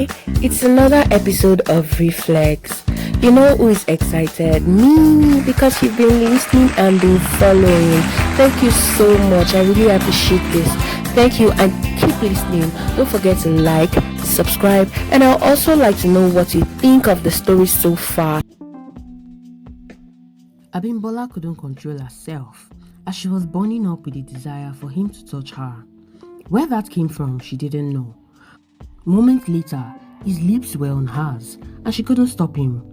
Hi, it's another episode of Reflex. You know who is excited? Me, because you've been listening and been following. Thank you so much. I really appreciate this. Thank you and keep listening. Don't forget to like, subscribe, and I'd also like to know what you think of the story so far. Abimbola couldn't control herself as she was burning up with the desire for him to touch her. Where that came from, she didn't know. Moments later, his lips were on hers and she couldn't stop him.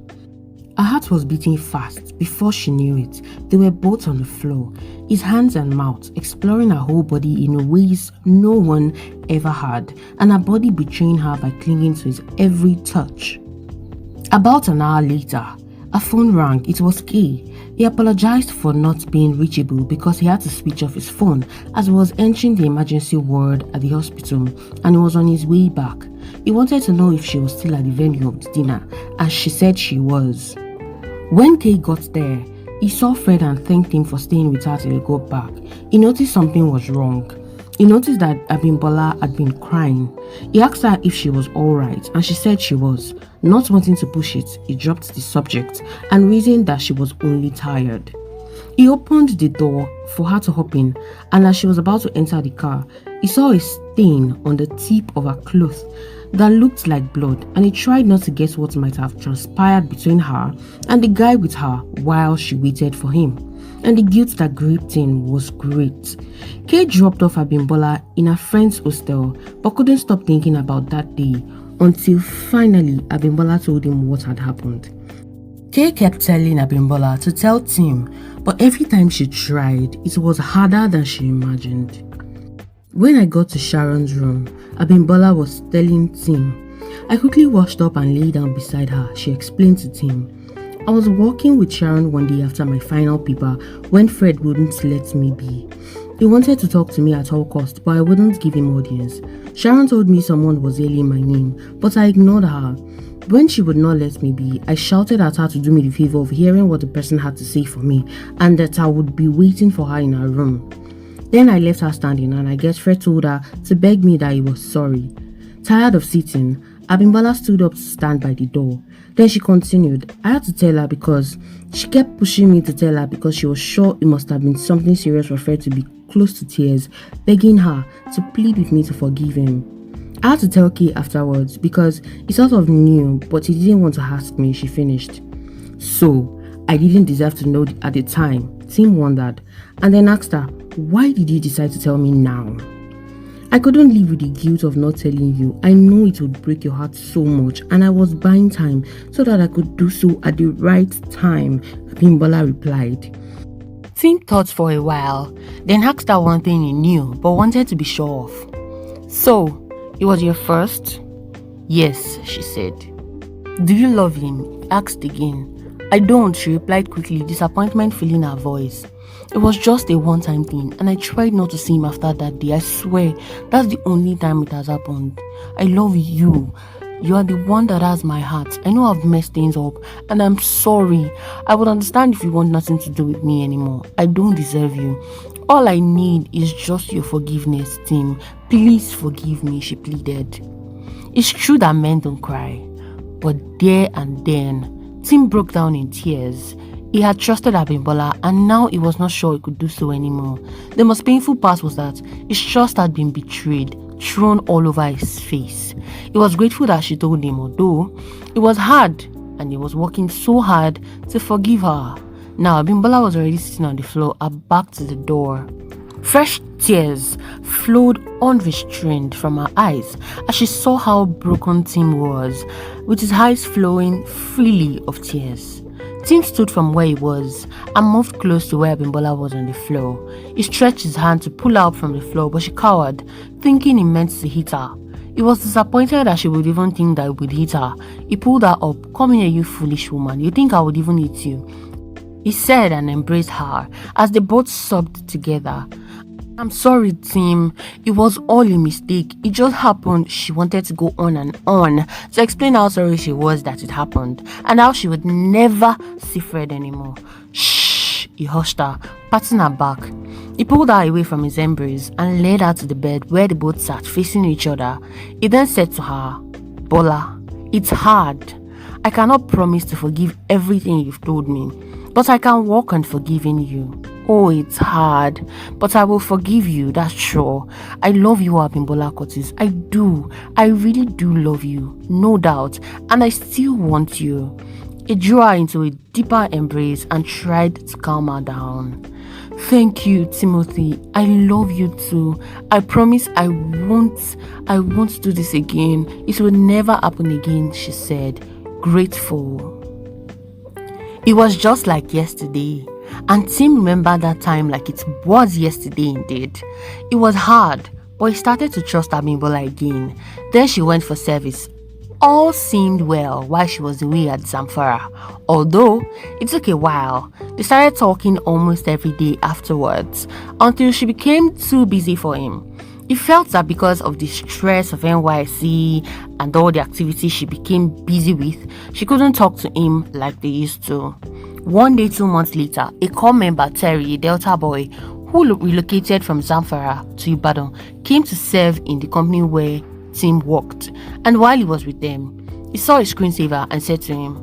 Her heart was beating fast. Before she knew it, they were both on the floor, his hands and mouth exploring her whole body in ways no one ever had, and her body betraying her by clinging to his every touch. About an hour later, a phone rang. It was Kay. He apologized for not being reachable because he had to switch off his phone as he was entering the emergency ward at the hospital and he was on his way back. He wanted to know if she was still at the venue of the dinner, and she said she was. When Kay got there, he saw Fred and thanked him for staying with her till he got back. He noticed something was wrong. He noticed that Abimbola had been crying. He asked her if she was alright and she said she was. Not wanting to push it, he dropped the subject and reasoned that she was only tired. He opened the door for her to hop in, and as she was about to enter the car, he saw a stain on the tip of her cloth that looked like blood, and he tried not to guess what might have transpired between her and the guy with her while she waited for him. And the guilt that gripped him was great. Kay dropped off Abimbola in her friend's hostel but couldn't stop thinking about that day until finally Abimbola told him what had happened. Kay kept telling Abimbola to tell Tim, but every time she tried, it was harder than she imagined. When I got to Sharon's room, Abimbola was telling Tim. I quickly washed up and lay down beside her. She explained to Tim. I was walking with Sharon one day after my final paper when Fred wouldn't let me be. He wanted to talk to me at all costs, but I wouldn't give him audience. Sharon told me someone was yelling my name, but I ignored her. When she would not let me be, I shouted at her to do me the favor of hearing what the person had to say for me and that I would be waiting for her in her room. Then I left her standing, and I guess Fred told her to beg me that he was sorry. Tired of sitting, Abimbola stood up to stand by the door. Then she continued. I had to tell her because she kept pushing me to tell her because she was sure it must have been something serious for Fred to be close to tears, begging her to plead with me to forgive him. I had to tell Kay afterwards because he sort of knew, but he didn't want to ask me, she finished. So, I didn't deserve to know at the time, Tim wondered, and then asked her, why did you decide to tell me now? I couldn't live with the guilt of not telling you. I know it would break your heart so much, and I was buying time so that I could do so at the right time, Abimbola replied. Tim thought for a while, then asked her one thing he knew but wanted to be sure of. So, it was your first? Yes, she said. Do you love him? He asked again. I don't, she replied quickly, disappointment filling her voice. It was just a one-time thing, and I tried not to see him after that day. I swear, that's the only time it has happened. I love you. You are the one that has my heart. I know I've messed things up, and I'm sorry. I would understand if you want nothing to do with me anymore. I don't deserve you. All I need is just your forgiveness, Tim. Please forgive me, she pleaded. It's true that men don't cry, but there and then, Tim broke down in tears. He had trusted Abimbola, and now he was not sure he could do so anymore. The most painful part was that his trust had been betrayed, thrown all over his face. He was grateful that she told him, although it was hard, and he was working so hard to forgive her. Now, Abimbola was already sitting on the floor, her back to the door. Fresh tears flowed unrestrained from her eyes as she saw how broken Tim was, with his eyes flowing freely of tears. Tim stood from where he was and moved close to where Abimbola was on the floor. He stretched his hand to pull her up from the floor, but she cowered, thinking he meant to hit her. He was disappointed that she would even think that he would hit her. He pulled her up. Come here, you foolish woman. You think I would even hit you? He said and embraced her as they both sobbed together. I'm sorry, Tim. It was all a mistake. It just happened. She wanted to go on and on to explain how sorry she was that it happened and how she would never see Fred anymore. Shh, he hushed her, patting her back. He pulled her away from his embrace and led her to the bed where they both sat facing each other. He then said to her, Bola, it's hard. I cannot promise to forgive everything you've told me, but I can work on forgiving you. Oh, it's hard, but I will forgive you, that's sure. I love you, Abimbola Curtis. I do. I really do love you, no doubt, and I still want you. He drew her into a deeper embrace and tried to calm her down. Thank you, Timothy. I love you too. I promise I won't do this again. It will never happen again, she said, grateful. It was just like yesterday, and Tim remembered that time like it was yesterday indeed. It was hard, but he started to trust Abimbola again. Then she went for service. All seemed well while she was away at Zamfara, although it took a while. They started talking almost every day afterwards, until she became too busy for him. He felt that because of the stress of NYC and all the activities she became busy with, she couldn't talk to him like they used to. One day, 2 months later, a core member, Terry, a Delta boy, who relocated from Zamfara to Ibadan, came to serve in the company where Tim worked, and while he was with them, he saw a screensaver and said to him,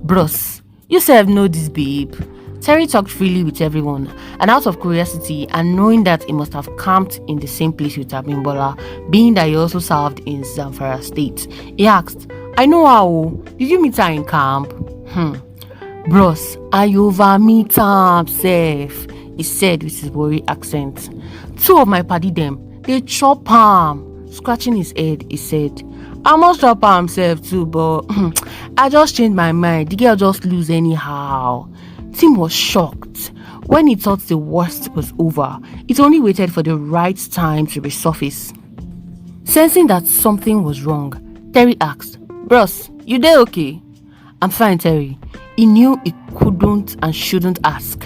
"Bros, you serve know this babe." Terry talked freely with everyone, and out of curiosity and knowing that he must have camped in the same place with Abimbola, being that he also served in Zamfara State, he asked, "I know how, did you meet her in camp?" "Bros, I over meet her sef," he said with his worried accent. "Two of my paddy them, they chop am." Scratching his head, he said, "I must chop her himself too, but I just changed my mind. The girl just lose anyhow." Tim was shocked. When he thought the worst was over, it only waited for the right time to resurface. Sensing that something was wrong, Terry asked, "Bros, you there okay?" "I'm fine, Terry." He knew he couldn't and shouldn't ask,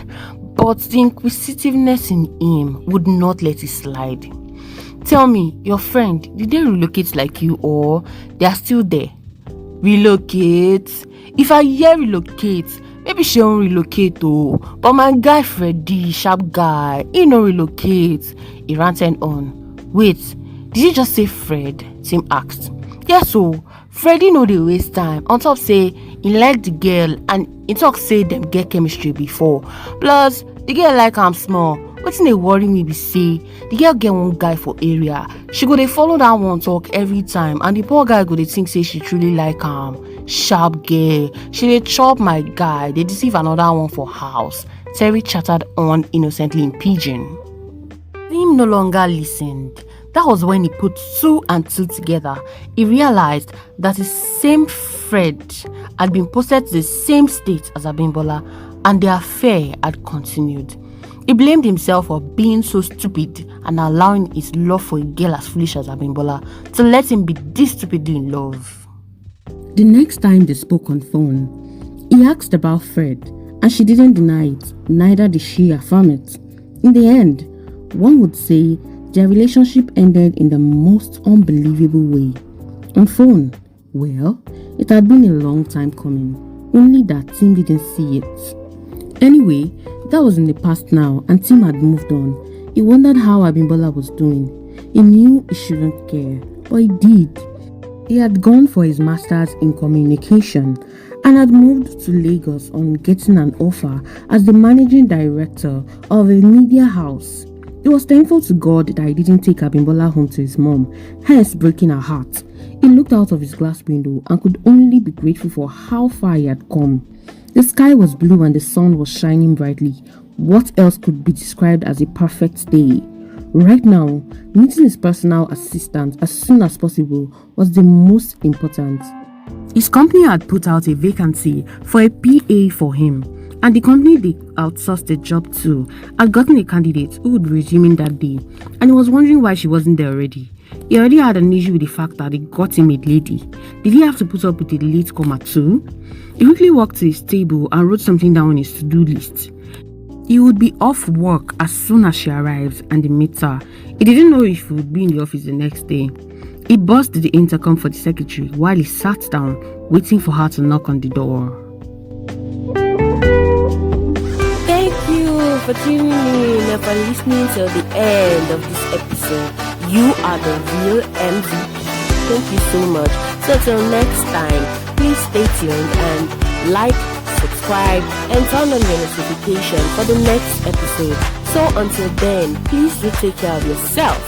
but the inquisitiveness in him would not let it slide. "Tell me, your friend, did they relocate like you or they are still there?" "Relocate? If I hear relocate, maybe she won't relocate oh. But my guy Freddy, sharp guy, he no relocate." He ranted on. "Wait, did you just say Fred?" Tim asked. "Yes so, Freddy no dey waste time. On top say, he like the girl and he talk say them get chemistry before. Plus, the girl like am small. Wetin dey worry me be say the girl get one guy for area. She go dey follow that one talk every time, and the poor guy go dey think say she truly like am. Sharp girl. She dey chop my guy. They deceive another one for house." Terry chattered on innocently in pidgin. Tim no longer listened. That was when he put 2 and 2 together. He realized that the same Fred had been posted to the same state as Abimbola, and the affair had continued. He blamed himself for being so stupid and allowing his love for a girl as foolish as Abimbola to let him be this stupidly in love. The next time they spoke on phone, he asked about Fred, and she didn't deny it, neither did she affirm it. In the end, one would say their relationship ended in the most unbelievable way. On phone, well, it had been a long time coming, only that Tim didn't see it. Anyway, that was in the past now, and Tim had moved on. He wondered how Abimbola was doing. He knew he shouldn't care, but he did. He had gone for his master's in communication and had moved to Lagos on getting an offer as the managing director of a media house. He was thankful to God that he didn't take Abimbola home to his mom, hence breaking her heart. He looked out of his glass window and could only be grateful for how far he had come. The sky was blue and the sun was shining brightly. What else could be described as a perfect day? Right now, meeting his personal assistant as soon as possible was the most important. His company had put out a vacancy for a PA for him, and the company they outsourced the job to had gotten a candidate who would be resuming that day, and he was wondering why she wasn't there already. He already had an issue with the fact that they got him a lady. Did he have to put up with a late comer too? He quickly walked to his table and wrote something down on his to-do list. He would be off work as soon as she arrives and he meets her. He didn't know if he would be in the office the next day. He buzzed the intercom for the secretary while he sat down, waiting for her to knock on the door. Thank you for tuning in and for listening till the end of this episode. You are the real MVP. Thank you so much. So till next time, please stay tuned and like, subscribe, and turn on your notification for the next episode. So until then, please do take care of yourself.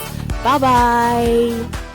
Bye bye.